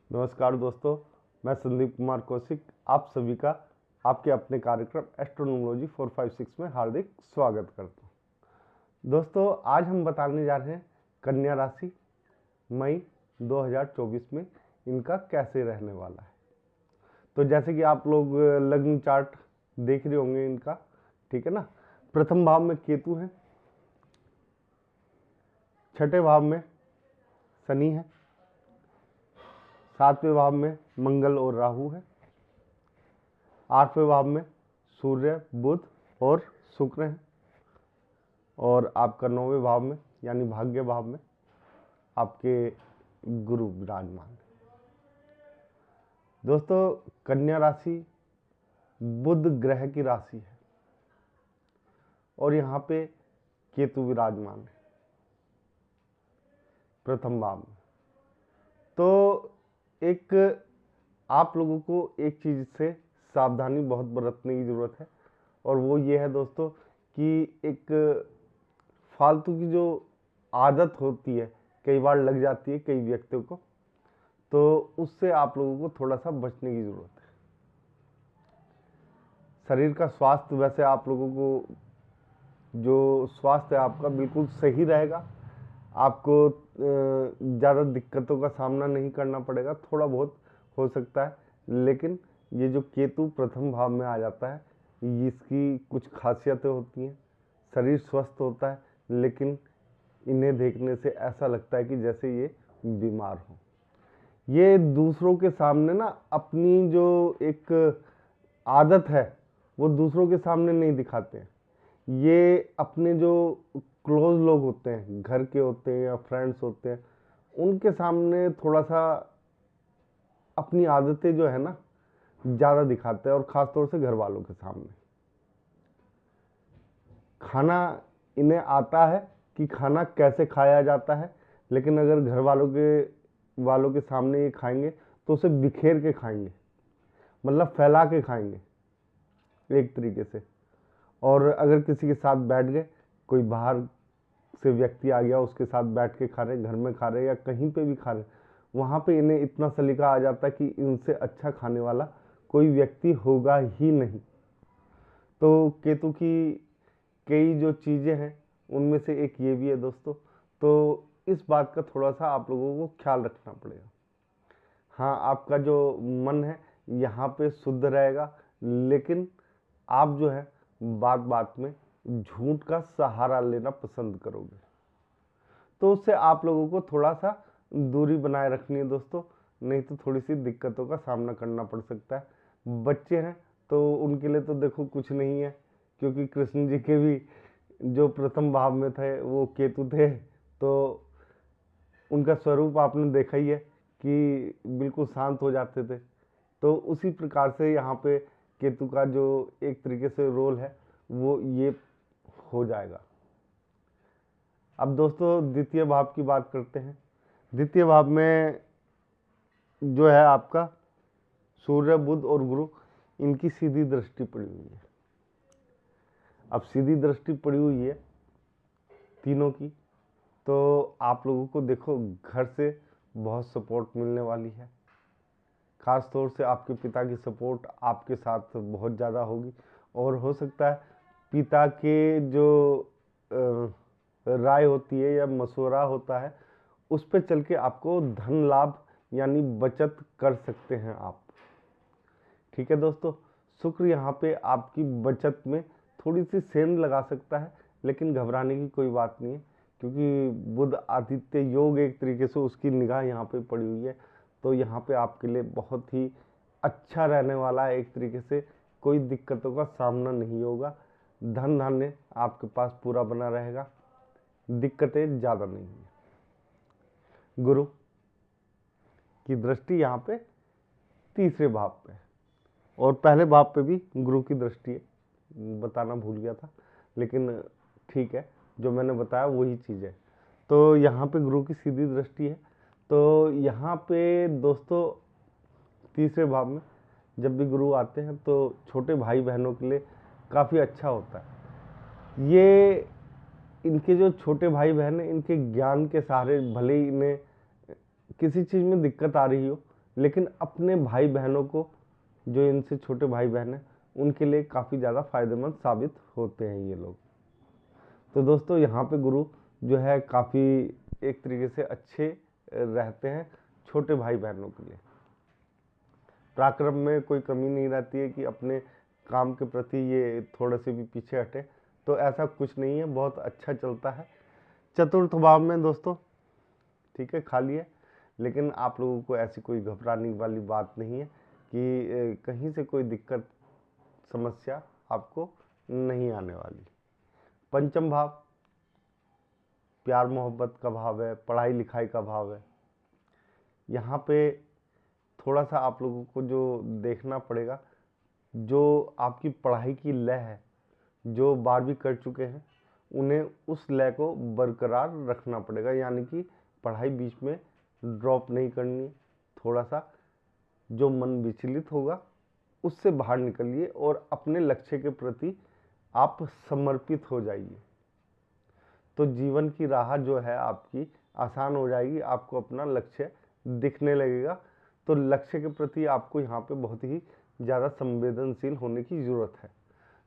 नमस्कार दोस्तों, मैं संदीप कुमार कौशिक आप सभी का आपके अपने कार्यक्रम एस्ट्रोनोमोलॉजी 456 में हार्दिक स्वागत करता हूँ। दोस्तों, आज हम बताने जा रहे हैं कन्या राशि मई 2024 में इनका कैसे रहने वाला है। तो जैसे कि आप लोग लग्न चार्ट देख रहे होंगे इनका, ठीक है ना। प्रथम भाव में केतु है, छठे भाव में शनि है, सातवें भाव में मंगल और राहु है, आठवें भाव में सूर्य, बुध और शुक्र है, और आपका नौवें भाव में यानी भाग्य भाव में आपके गुरु विराजमान है। दोस्तों, कन्या राशि बुध ग्रह की राशि है और यहाँ पे केतु विराजमान है प्रथम भाव में। तो एक आप लोगों को एक चीज़ से सावधानी बहुत बरतने की ज़रूरत है, और वो ये है दोस्तों कि एक फालतू की जो आदत होती है कई बार लग जाती है कई व्यक्तियों को, तो उससे आप लोगों को थोड़ा सा बचने की ज़रूरत है। शरीर का स्वास्थ्य वैसे आप लोगों को जो स्वास्थ्य है आपका बिल्कुल सही रहेगा, आपको ज़्यादा दिक्कतों का सामना नहीं करना पड़ेगा, थोड़ा बहुत हो सकता है, लेकिन ये जो केतु प्रथम भाव में आ जाता है इसकी कुछ खासियतें होती हैं। शरीर स्वस्थ होता है लेकिन इन्हें देखने से ऐसा लगता है कि जैसे ये बीमार हो। ये दूसरों के सामने ना अपनी जो एक आदत है वो दूसरों के सामने नहीं दिखाते हैं। ये अपने जो क्लोज लोग होते हैं, घर के होते हैं या फ्रेंड्स होते हैं, उनके सामने थोड़ा सा अपनी आदतें जो है ना ज़्यादा दिखाते हैं, और ख़ास तौर से घर वालों के सामने। खाना इन्हें आता है कि खाना कैसे खाया जाता है, लेकिन अगर घर वालों के सामने ये खाएंगे तो उसे बिखेर के खाएंगे, मतलब फैला के खाएंगे एक तरीके से। और अगर किसी के साथ बैठ गए, कोई बाहर से व्यक्ति आ गया उसके साथ बैठ के खा रहे, घर में खा रहे या कहीं पे भी खा रहे, वहाँ पे इन्हें इतना सलीका आ जाता है कि इनसे अच्छा खाने वाला कोई व्यक्ति होगा ही नहीं। तो केतु की कई जो चीज़ें हैं उनमें से एक ये भी है दोस्तों, तो इस बात का थोड़ा सा आप लोगों को ख्याल रखना पड़ेगा। हाँ, आपका जो मन है यहाँ पे शुद्ध रहेगा, लेकिन आप जो है बात बात में झूठ का सहारा लेना पसंद करोगे, तो उससे आप लोगों को थोड़ा सा दूरी बनाए रखनी है दोस्तों, नहीं तो थोड़ी सी दिक्कतों का सामना करना पड़ सकता है। बच्चे हैं तो उनके लिए तो देखो कुछ नहीं है, क्योंकि कृष्ण जी के भी जो प्रथम भाव में थे वो केतु थे, तो उनका स्वरूप आपने देखा ही है कि बिल्कुल शांत हो जाते थे। तो उसी प्रकार से यहाँ पे केतु का जो एक तरीके से रोल है वो ये हो जाएगा। अब दोस्तों द्वितीय भाव की बात करते हैं। द्वितीय भाव में जो है आपका सूर्य, बुध और गुरु, इनकी सीधी दृष्टि पड़ी हुई है। अब सीधी दृष्टि पड़ी हुई है तीनों की, तो आप लोगों को देखो घर से बहुत सपोर्ट मिलने वाली है। खास तौर से आपके पिता की सपोर्ट आपके साथ बहुत ज़्यादा होगी, और हो सकता है पिता के जो राय होती है या मशवरा होता है उस पर चल के आपको धन लाभ यानी बचत कर सकते हैं आप। ठीक है दोस्तों, शुक्र यहाँ पे आपकी बचत में थोड़ी सी सेंध लगा सकता है, लेकिन घबराने की कोई बात नहीं है, क्योंकि बुध आदित्य योग एक तरीके से उसकी निगाह यहाँ पे पड़ी हुई है। तो यहाँ पे आपके लिए बहुत ही अच्छा रहने वाला है, एक तरीके से कोई दिक्कतों का सामना नहीं होगा। धन धान्य आपके पास पूरा बना रहेगा, दिक्कतें ज़्यादा नहीं है। गुरु की दृष्टि यहाँ पे तीसरे भाव पे है, और पहले भाव पे भी गुरु की दृष्टि है, बताना भूल गया था, लेकिन ठीक है, जो मैंने बताया वही चीज़ है। तो यहाँ पे गुरु की सीधी दृष्टि है, तो यहाँ पे दोस्तों तीसरे भाव में जब भी गुरु आते हैं तो छोटे भाई बहनों के लिए काफ़ी अच्छा होता है। ये इनके जो छोटे भाई बहन हैं, इनके ज्ञान के सहारे भले ही इन्हें किसी चीज़ में दिक्कत आ रही हो, लेकिन अपने भाई बहनों को, जो इनसे छोटे भाई बहन हैं, उनके लिए काफ़ी ज़्यादा फायदेमंद साबित होते हैं ये लोग। तो दोस्तों यहाँ पे गुरु जो है काफ़ी एक तरीके से अच्छे रहते हैं छोटे भाई बहनों के लिए। पराक्रम में कोई कमी नहीं रहती है कि अपने काम के प्रति ये थोड़े से भी पीछे हटे, तो ऐसा कुछ नहीं है, बहुत अच्छा चलता है। चतुर्थ भाव में दोस्तों ठीक है खाली है, लेकिन आप लोगों को ऐसी कोई घबराने वाली बात नहीं है कि कहीं से कोई दिक्कत समस्या आपको नहीं आने वाली। पंचम भाव प्यार मोहब्बत का भाव है, पढ़ाई लिखाई का भाव है। यहाँ पे थोड़ा सा आप लोगों को जो देखना पड़ेगा, जो आपकी पढ़ाई की लय है, जो 12वीं कर चुके हैं उन्हें उस लय को बरकरार रखना पड़ेगा, यानी कि पढ़ाई बीच में ड्रॉप नहीं करनी। थोड़ा सा जो मन विचलित होगा उससे बाहर निकलिए और अपने लक्ष्य के प्रति आप समर्पित हो जाइए, तो जीवन की राह जो है आपकी आसान हो जाएगी, आपको अपना लक्ष्य दिखने लगेगा। तो लक्ष्य के प्रति आपको यहाँ पे बहुत ही ज़्यादा संवेदनशील होने की ज़रूरत है।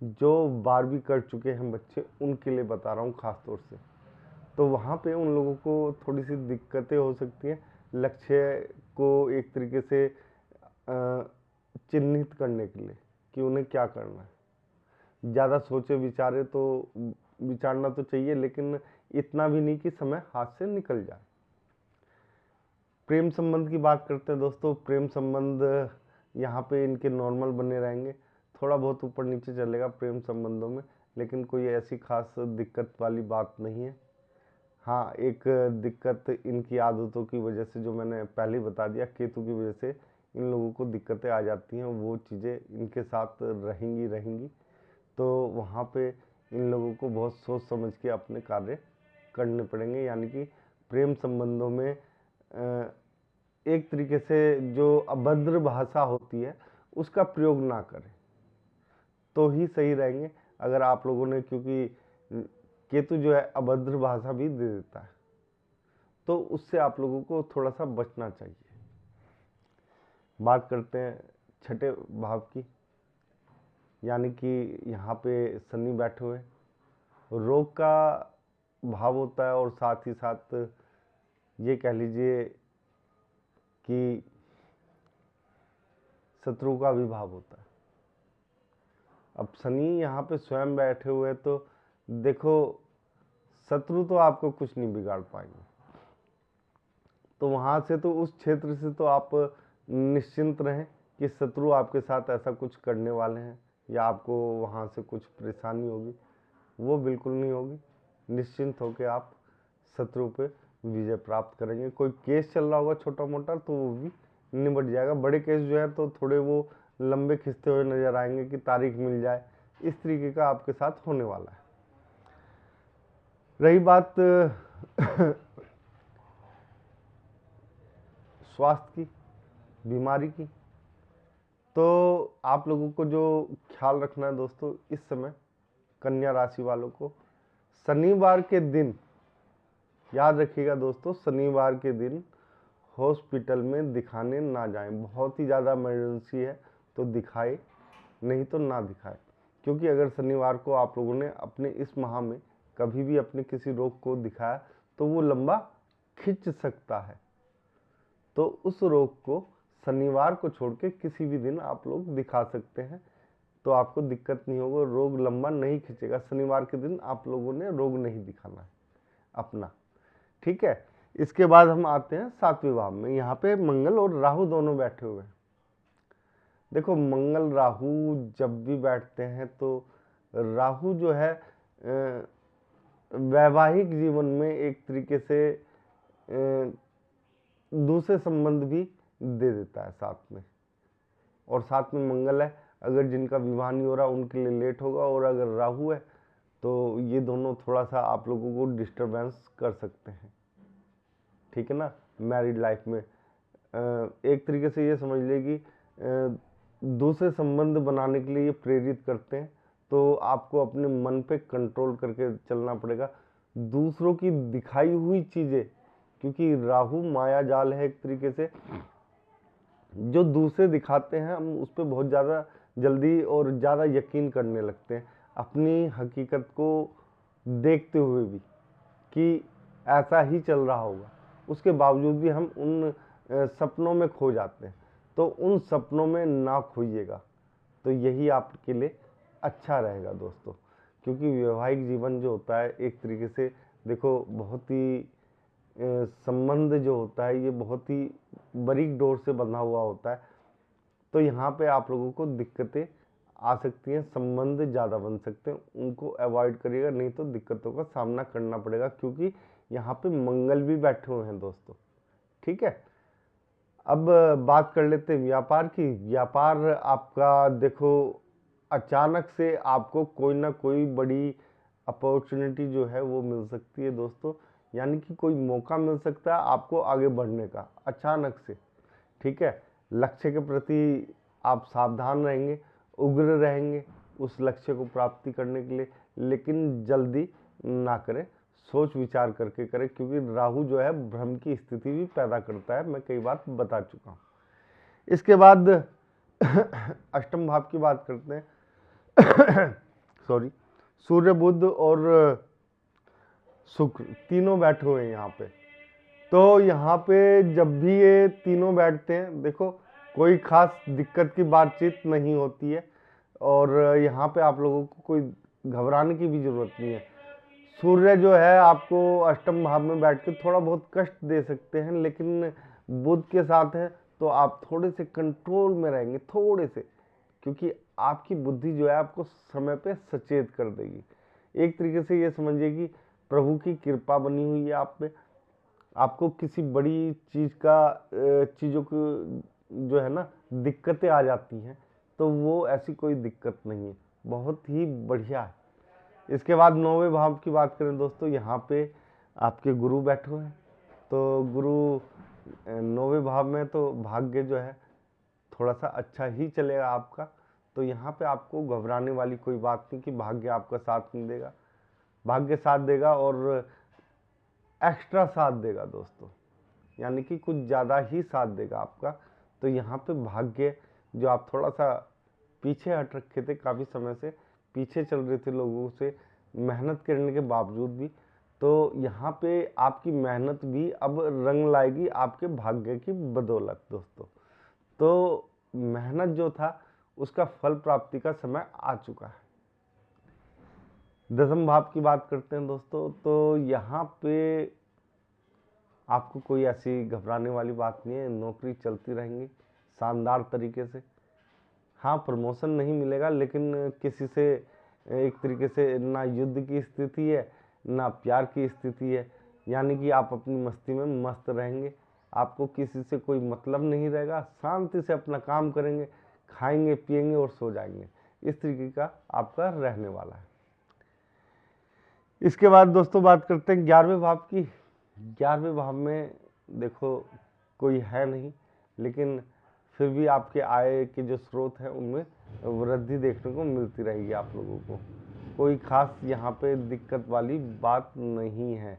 जो 12वीं कर चुके हैं बच्चे, उनके लिए बता रहा हूँ ख़ास तौर से, तो वहाँ पे उन लोगों को थोड़ी सी दिक्कतें हो सकती हैं लक्ष्य को एक तरीके से चिन्हित करने के लिए कि उन्हें क्या करना है। ज़्यादा सोचे विचारे तो विचारना तो चाहिए, लेकिन इतना भी नहीं कि समय हाथ से निकल जाए। प्रेम संबंध की बात करते हैं दोस्तों। प्रेम संबंध यहाँ पे इनके नॉर्मल बने रहेंगे, थोड़ा बहुत ऊपर नीचे चलेगा प्रेम संबंधों में, लेकिन कोई ऐसी खास दिक्कत वाली बात नहीं है। हाँ, एक दिक्कत इनकी आदतों की वजह से, जो मैंने पहले ही बता दिया, केतु की वजह से इन लोगों को दिक्कतें आ जाती हैं, वो चीज़ें इनके साथ रहेंगी। तो वहाँ पे इन लोगों को बहुत सोच समझ के अपने कार्य करने पड़ेंगे, यानी कि प्रेम संबंधों में एक तरीके से जो अभद्र भाषा होती है उसका प्रयोग ना करें तो ही सही रहेंगे। अगर आप लोगों ने, क्योंकि केतु जो है अभद्र भाषा भी दे देता है, तो उससे आप लोगों को थोड़ा सा बचना चाहिए। बात करते हैं छठे भाव की, यानी कि यहाँ पे शनि बैठे हुए, रोग का भाव होता है और साथ ही साथ ये कह लीजिए कि शत्रु का भी भाव होता है। अब शनि यहाँ पे स्वयं बैठे हुए, तो देखो शत्रु तो आपको कुछ नहीं बिगाड़ पाएंगे, तो वहाँ से तो उस क्षेत्र से तो आप निश्चिंत रहें कि शत्रु आपके साथ ऐसा कुछ करने वाले हैं या आपको वहाँ से कुछ परेशानी होगी, वो बिल्कुल नहीं होगी। निश्चिंत होकर आप शत्रु पे विजय प्राप्त करेंगे। कोई केस चल रहा होगा छोटा मोटा तो वो भी निपट जाएगा। बड़े केस जो है तो थोड़े वो लंबे खिंचते हुए नजर आएंगे कि तारीख मिल जाए, इस तरीके का आपके साथ होने वाला है। रही बात स्वास्थ्य की, बीमारी की, तो आप लोगों को जो ख्याल रखना है दोस्तों, इस समय कन्या राशि वालों को शनिवार के दिन, याद रखिएगा दोस्तों, शनिवार के दिन हॉस्पिटल में दिखाने ना जाएं। बहुत ही ज़्यादा इमरजेंसी है तो दिखाए, नहीं तो ना दिखाए, क्योंकि अगर शनिवार को आप लोगों ने अपने इस माह में कभी भी अपने किसी रोग को दिखाया तो वो लंबा खिंच सकता है। तो उस रोग को शनिवार को छोड़ के किसी भी दिन आप लोग दिखा सकते हैं, तो आपको दिक्कत नहीं होगा, रोग लंबा नहीं खिंचेगा। शनिवार के दिन आप लोगों ने रोग नहीं दिखाना है अपना, ठीक है। इसके बाद हम आते हैं सातवें भाव में। यहाँ पे मंगल और राहु दोनों बैठे हुए हैं। देखो मंगल राहु जब भी बैठते हैं तो राहु जो है वैवाहिक जीवन में एक तरीके से दूसरे संबंध भी दे देता है साथ में, और साथ में मंगल है। अगर जिनका विवाह नहीं हो रहा उनके लिए लेट होगा, और अगर राहु है तो ये दोनों थोड़ा सा आप लोगों को डिस्टरबेंस कर सकते हैं, ठीक है ना। मैरिड लाइफ में एक तरीके से ये समझ लेगी दूसरे संबंध बनाने के लिए ये प्रेरित करते हैं, तो आपको अपने मन पे कंट्रोल करके चलना पड़ेगा। दूसरों की दिखाई हुई चीज़ें, क्योंकि राहु माया जाल है एक तरीके से, जो दूसरे दिखाते हैं हम उस पर बहुत ज़्यादा जल्दी और ज़्यादा यकीन करने लगते हैं, अपनी हकीकत को देखते हुए भी कि ऐसा ही चल रहा होगा, उसके बावजूद भी हम उन सपनों में खो जाते हैं। तो उन सपनों में ना खोइएगा, तो यही आपके लिए अच्छा रहेगा दोस्तों। क्योंकि वैवाहिक जीवन जो होता है एक तरीके से देखो बहुत ही संबंध जो होता है ये बहुत ही बारीक डोर से बंधा हुआ होता है। तो यहाँ पे आप लोगों को दिक्कतें आ सकती हैं, संबंध ज़्यादा बन सकते हैं, उनको अवॉइड करिएगा, नहीं तो दिक्कतों का सामना करना पड़ेगा, क्योंकि यहाँ पे मंगल भी बैठे हुए हैं दोस्तों। ठीक है, अब बात कर लेते हैं व्यापार की। व्यापार आपका देखो अचानक से आपको कोई ना कोई बड़ी अपॉर्चुनिटी जो है वो मिल सकती है दोस्तों, यानी कि कोई मौका मिल सकता है आपको आगे बढ़ने का अचानक से। ठीक है, लक्ष्य के प्रति आप सावधान रहेंगे, उग्र रहेंगे उस लक्ष्य को प्राप्ति करने के लिए, लेकिन जल्दी ना करें, सोच विचार करके करें, क्योंकि राहु जो है भ्रम की स्थिति भी पैदा करता है, मैं कई बार बता चुका हूँ। इसके बाद अष्टम भाव की बात करते हैं। सॉरी, सूर्य बुध और शुक्र तीनों बैठे हुए हैं यहाँ पे। तो यहाँ पे जब भी ये तीनों बैठते हैं देखो कोई खास दिक्कत की बातचीत नहीं होती है, और यहाँ पे आप लोगों को कोई घबराने की भी जरूरत नहीं है। सूर्य जो है आपको अष्टम भाव में बैठ के थोड़ा बहुत कष्ट दे सकते हैं, लेकिन बुध के साथ है तो आप थोड़े से कंट्रोल में रहेंगे, थोड़े से, क्योंकि आपकी बुद्धि जो है आपको समय पे सचेत कर देगी। एक तरीके से ये समझिए कि प्रभु की कृपा बनी हुई है आप पे। आपको किसी बड़ी चीज़ों को जो है ना दिक्कतें आ जाती हैं, तो वो ऐसी कोई दिक्कत नहीं है, बहुत ही बढ़िया है। इसके बाद नौवें भाव की बात करें दोस्तों, यहाँ पे आपके गुरु बैठे हुए हैं। तो गुरु नौवें भाव में, तो भाग्य जो है थोड़ा सा अच्छा ही चलेगा आपका। तो यहाँ पे आपको घबराने वाली कोई बात नहीं कि भाग्य आपका साथ नहीं देगा, भाग्य साथ देगा और एक्स्ट्रा साथ देगा दोस्तों, यानी कि कुछ ज़्यादा ही साथ देगा आपका। तो यहाँ पे भाग्य जो आप थोड़ा सा पीछे हट रखे थे, काफ़ी समय से पीछे चल रहे थे लोगों से मेहनत करने के बावजूद भी, तो यहाँ पे आपकी मेहनत भी अब रंग लाएगी आपके भाग्य की बदौलत दोस्तों। तो मेहनत जो था उसका फल प्राप्ति का समय आ चुका है। दसम भाव की बात करते हैं दोस्तों, तो यहाँ पे आपको कोई ऐसी घबराने वाली बात नहीं है, नौकरी चलती रहेंगी शानदार तरीके से। हाँ, प्रमोशन नहीं मिलेगा, लेकिन किसी से एक तरीके से ना युद्ध की स्थिति है ना प्यार की स्थिति है, यानी कि आप अपनी मस्ती में मस्त रहेंगे, आपको किसी से कोई मतलब नहीं रहेगा, शांति से अपना काम करेंगे, खाएंगे पिएंगे और सो जाएंगे, इस तरीके का आपका रहने वाला है। इसके बाद दोस्तों बात करते हैं 11वें भाव की। 11वें भाव में देखो कोई है नहीं, लेकिन फिर भी आपके आय के जो स्रोत हैं उनमें वृद्धि देखने को मिलती रहेगी आप लोगों को। कोई खास यहाँ पे दिक्कत वाली बात नहीं है।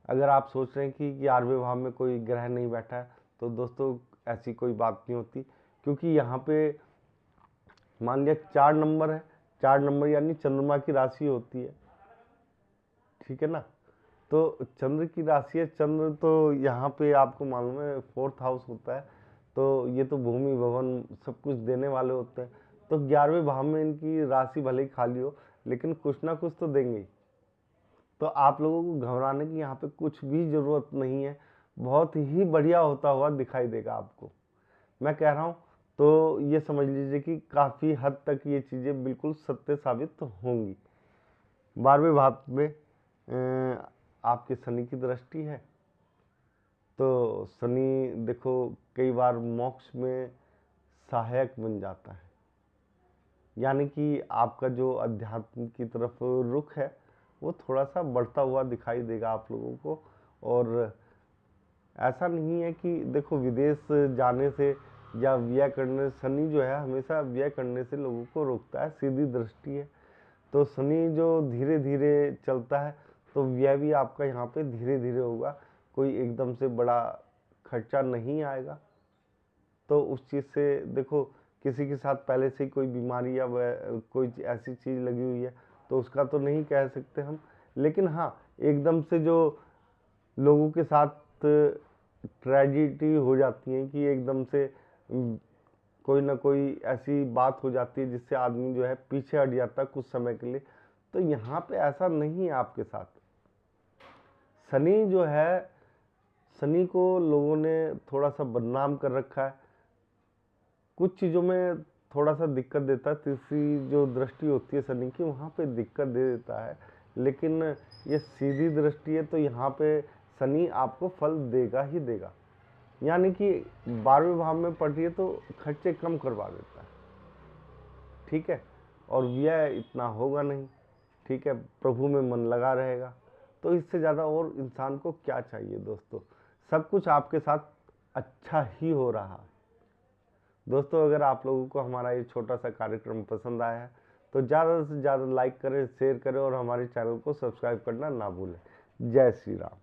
अगर आप सोच रहे हैं कि 11वें भाव में कोई ग्रह नहीं बैठा है, तो दोस्तों ऐसी कोई बात नहीं होती, क्योंकि यहाँ पे मान लिया 4 नंबर है, 4 नंबर यानी चंद्रमा की राशि होती है, ठीक है ना। तो चंद्र की राशि है, चंद्र तो यहाँ पे आपको मालूम है 4th हाउस होता है, तो ये तो भूमि भवन सब कुछ देने वाले होते हैं। तो 11वें भाव में इनकी राशि भले ही खाली हो, लेकिन कुछ ना कुछ तो देंगे ही। तो आप लोगों को घबराने की यहाँ पे कुछ भी ज़रूरत नहीं है, बहुत ही बढ़िया होता हुआ दिखाई देगा आपको, मैं कह रहा हूँ। तो ये समझ लीजिए कि काफ़ी हद तक ये चीज़ें बिल्कुल सत्य साबित होंगी। 12वें भाव में आपके शनि की दृष्टि है, तो शनि देखो कई बार मोक्ष में सहायक बन जाता है, यानी कि आपका जो अध्यात्म की तरफ रुख है वो थोड़ा सा बढ़ता हुआ दिखाई देगा आप लोगों को। और ऐसा नहीं है कि देखो विदेश जाने से या व्यय करने, शनि जो है हमेशा व्यय करने से लोगों को रोकता है, सीधी दृष्टि है। तो शनि जो धीरे धीरे चलता है, तो व्यय भी आपका यहाँ पे धीरे धीरे होगा, कोई एकदम से बड़ा खर्चा नहीं आएगा। तो उस चीज़ से देखो, किसी के साथ पहले से ही कोई बीमारी या कोई ऐसी चीज़ लगी हुई है तो उसका तो नहीं कह सकते हम, लेकिन हाँ एकदम से जो लोगों के साथ ट्रेजिडी हो जाती है कि एकदम से कोई ना कोई ऐसी बात हो जाती है जिससे आदमी जो है पीछे हट जाता है कुछ समय के लिए, तो यहाँ पे ऐसा नहीं है आपके साथ। शनि जो है, शनि को लोगों ने थोड़ा सा बदनाम कर रखा है, कुछ चीज़ों में थोड़ा सा दिक्कत देता है, तीसरी जो दृष्टि होती है शनि की वहाँ पे दिक्कत दे देता है, लेकिन ये सीधी दृष्टि है तो यहाँ पे शनि आपको फल देगा ही देगा। यानी कि 12वें भाव में पड़ रही है तो खर्चे कम करवा देता है, ठीक है, और व्यय इतना होगा नहीं, ठीक है, प्रभु में मन लगा रहेगा। तो इससे ज़्यादा और इंसान को क्या चाहिए दोस्तों, सब कुछ आपके साथ अच्छा ही हो रहा है। दोस्तों अगर आप लोगों को हमारा ये छोटा सा कार्यक्रम पसंद आया है तो ज़्यादा से ज़्यादा लाइक करें, शेयर करें और हमारे चैनल को सब्सक्राइब करना ना भूलें। जय श्री राम।